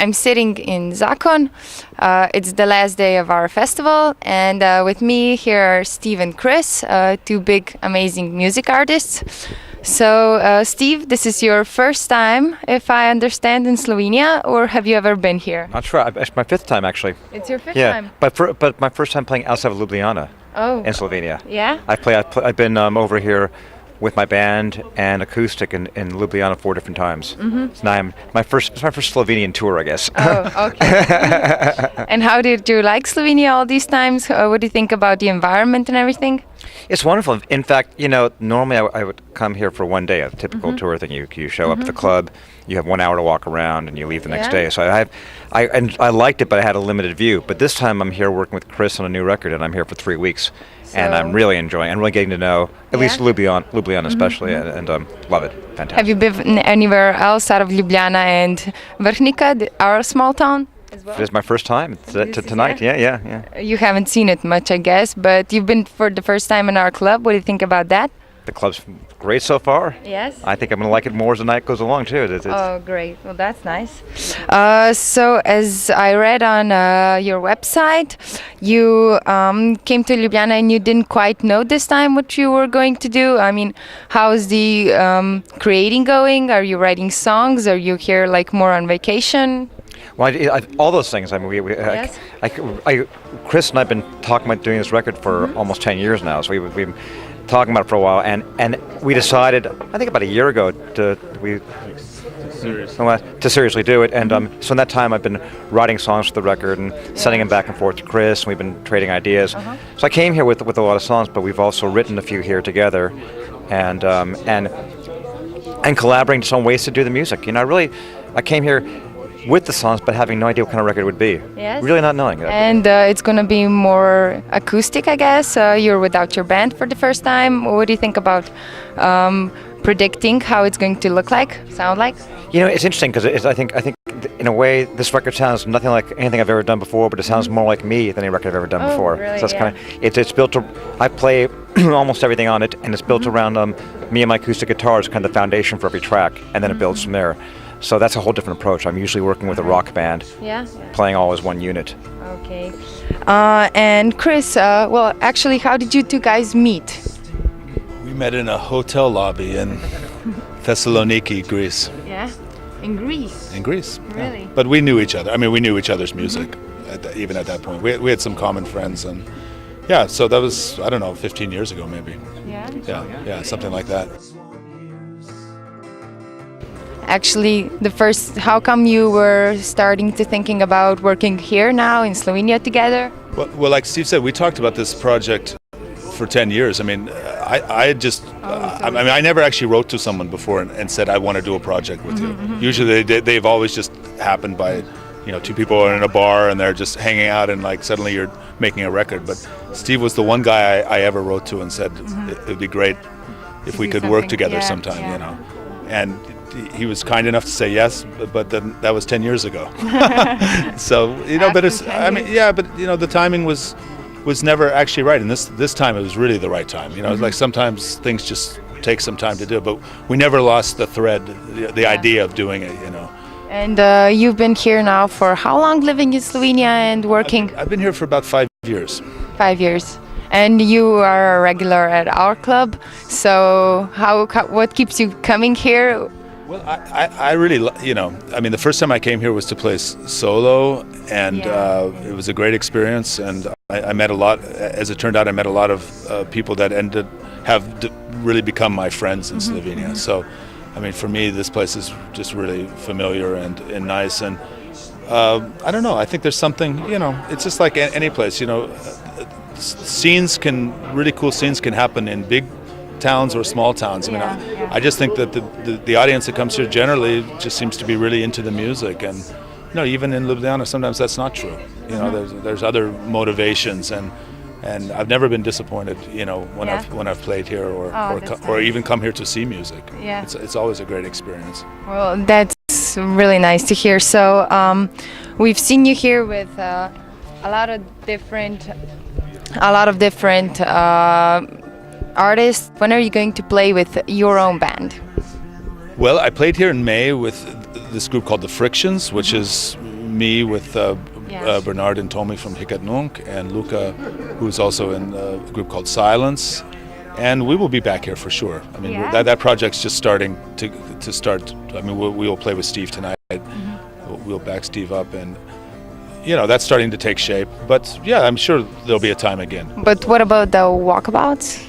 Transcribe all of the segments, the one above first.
I'm sitting in Zakon. It's the last day of our festival, and with me here are Steve and Chris, two big, amazing music artists. So, Steve, this is your first time, if I understand, in Slovenia, or have you ever been here? Not sure. It's my fifth time, actually. It's your fifth Yeah, time? but my first time playing outside of Ljubljana in Slovenia. Yeah? I've been over here with my band and acoustic in Ljubljana 4 different times. So now it's my first Slovenian tour, I guess. Oh, okay. And how did you like Slovenia all these times? What do you think about the environment and everything? It's wonderful. In fact, normally I would come here for one day, a typical tour thing. You show up at the club, you have 1 hour to walk around, and you leave the next day. So I liked it, but I had a limited view. But this time I'm here working with Chris on a new record, and I'm here for 3 weeks. And I'm really enjoying. I'm really getting to know at least Ljubljana especially, and love it. Fantastic. Have you been anywhere else out of Ljubljana and Vrhnika, our small town? As well? It is my first time tonight. Yeah. You haven't seen it much, I guess, but you've been for the first time in our club. What do you think about that? The club's great so far. Yes. I think I'm going to like it more as the night goes along too. Oh, great. Well, that's nice. So, as I read on your website, you came to Ljubljana and you didn't quite know this time what you were going to do. I mean, how's the creating going? Are you writing songs? Are you here like more on vacation? Well, all those things. I mean, Yes. Chris and I've been talking about doing this record for almost 10 years now. So we've been talking about it for a while, and we decided, I think about a year ago, to seriously do it. And so in that time, I've been writing songs for the record and sending them back and forth to Chris. And we've been trading ideas. So I came here with a lot of songs, but we've also written a few here together, and collaborating some ways to do the music. I came here with the songs, but having no idea what kind of record it would be. Yes. Really not knowing. And it's going to be more acoustic, I guess. You're without your band for the first time. What do you think about predicting how it's going to look like, sound like? It's interesting because I think in a way this record sounds nothing like anything I've ever done before, but it sounds more like me than any record I've ever done before. Really? So that's kind of it's built to. I play almost everything on it, and it's built around me and my acoustic guitar is kind of the foundation for every track, and then it builds from there. So that's a whole different approach. I'm usually working with a rock band, playing all as one unit. Okay. And Chris, well, actually, how did you two guys meet? We met in a hotel lobby in Thessaloniki, Greece. Yeah, in Greece. In Greece. Really? Yeah. But we knew each other. I mean, we knew each other's music, even at that point. We had some common friends, and so that was, I don't know, 15 years ago maybe. Yeah, something like that. Actually, how come you were starting to thinking about working here now in Slovenia together? Well, like Steve said, we talked about this project for 10 years. I mean, I never actually wrote to someone before and said, I want to do a project with you. Usually they've always just happened by, two people are in a bar and they're just hanging out and like suddenly you're making a record. But Steve was the one guy I ever wrote to and said it would be great if we could work together sometime, And he was kind enough to say yes, but then that was 10 years ago. So but it's, but the timing was never actually right, and this time it was really the right time. It's like sometimes things just take some time to do, but we never lost the thread, the idea of doing it. And you've been here now for how long, living in Slovenia and working? I've been here for about 5 years. 5 years. And you are a regular at our club. So what keeps you coming here? Well, I really, the first time I came here was to play solo, and it was a great experience. And I met a lot, as it turned out, I met a lot of people that have really become my friends in Slovenia. So, for me, this place is just really familiar and nice. And I don't know, I think there's something, it's just like any place, really cool scenes can happen in big towns or small towns. I just think that the audience that comes here generally just seems to be really into the music, and even in Ljubljana sometimes that's not true. There's other motivations, and I've never been disappointed. When I've played here or even come here to see music. Yeah, it's always a great experience. Well, that's really nice to hear. So we've seen you here with a lot of different artists. When are you going to play with your own band? Well, I played here in May with this group called The Frictions, which is me with Yes. Bernard and Tommy from Hikat Nunk, and Luca, who's also in a group called Silence. And we will be back here for sure. I mean, Yeah. that project's just starting to start. I mean, we will play with Steve tonight. We'll back Steve up, and that's starting to take shape. But yeah, I'm sure there'll be a time again. But what about the walkabouts?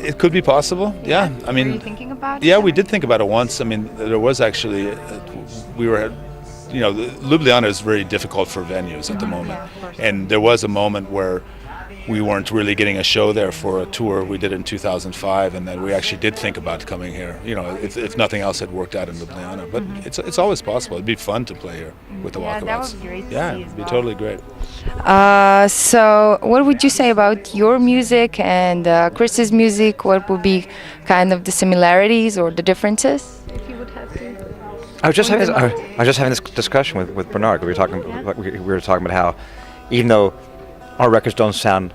It could be possible. Yeah, I Were mean, you thinking about yeah, it? we did think about it once. I mean, there was actually, we were, Ljubljana is very difficult for venues at the moment. Yeah, of course. And there was a moment where we weren't really getting a show there for a tour we did in 2005, and then we actually did think about coming here, if nothing else had worked out in Ljubljana. But it's always possible. It'd be fun to play here with the Yeah, walkabouts. that would be great to Yeah, see as it'd be well. totally great. So what would you say about your music and Chris's music? What would be kind of the similarities or the differences? If you would have to. I was just having this discussion with Bernard. We were talking about how, even though our records don't sound,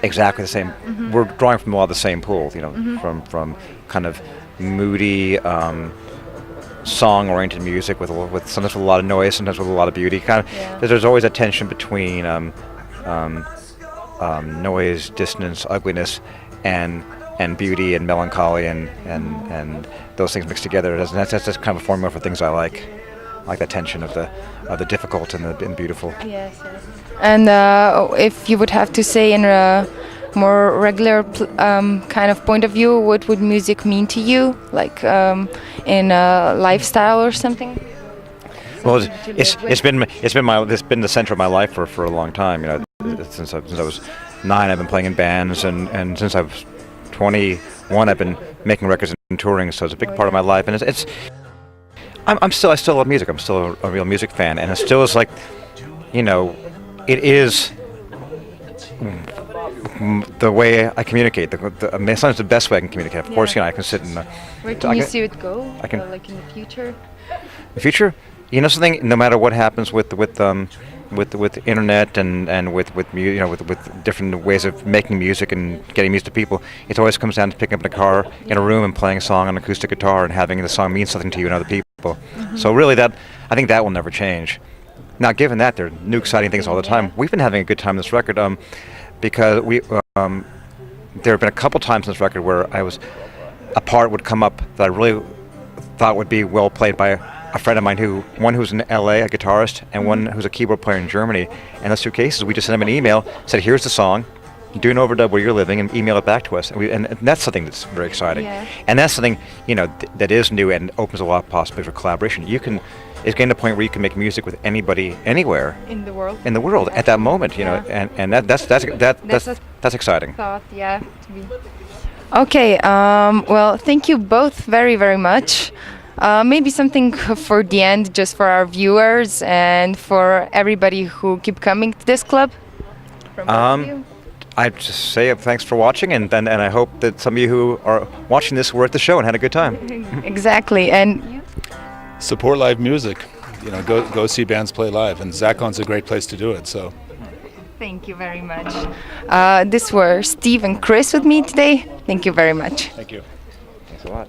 exactly the same, we're drawing from a lot of the same pool. From kind of moody, song-oriented music with sometimes with a lot of noise, sometimes with a lot of beauty. There's always a tension between noise, dissonance, ugliness, and beauty and melancholy and those things mixed together. That's just kind of a formula for things I like. I like that tension of the difficult and the beautiful. Yes. And if you would have to say in a more regular kind of point of view, what would music mean to you, like in a lifestyle or something? Well, it's been the center of my life for a long time. Since I was 9, I've been playing in bands, and since I was 21, I've been making records and touring. So it's a big part of my life, and I still love music. I'm still a real music fan, and it still is like, it is the way I communicate. Sometimes the best way I can communicate. Of course, I can sit and. Where can you see it go? I can- Like in the future? The future, something. No matter what happens with the internet and with different ways of making music and getting music to people, it always comes down to picking up in a car in a room and playing a song on an acoustic guitar and having the song mean something to you and other people. So really, I think that will never change. Now, given that, there are new exciting things all the time. We've been having a good time on this record because there have been a couple times on this record where a part would come up that I really thought would be well played by a friend of mine one who's in LA, a guitarist, and one who's a keyboard player in Germany. And those two cases, we just sent him an email, said, here's the song, do an overdub where you're living, and email it back to us. And that's something that's very exciting. Yeah. And that's something, that is new and opens a lot of possibilities for collaboration. It's getting to the point where you can make music with anybody, anywhere In the world? in the world at that moment, Yeah. and that's exciting. Thought, yeah. To be. Okay, well, thank you both very, very much. Maybe something for the end, just for our viewers and for everybody who keep coming to this club. From both of you. I just say thanks for watching, and I hope that some of you who are watching this were at the show and had a good time. Exactly, and you? Support live music. Go see bands play live, and Zakon's a great place to do it. So. Thank you very much. This were Steve and Chris with me today. Thank you very much. Thank you. Thanks a lot.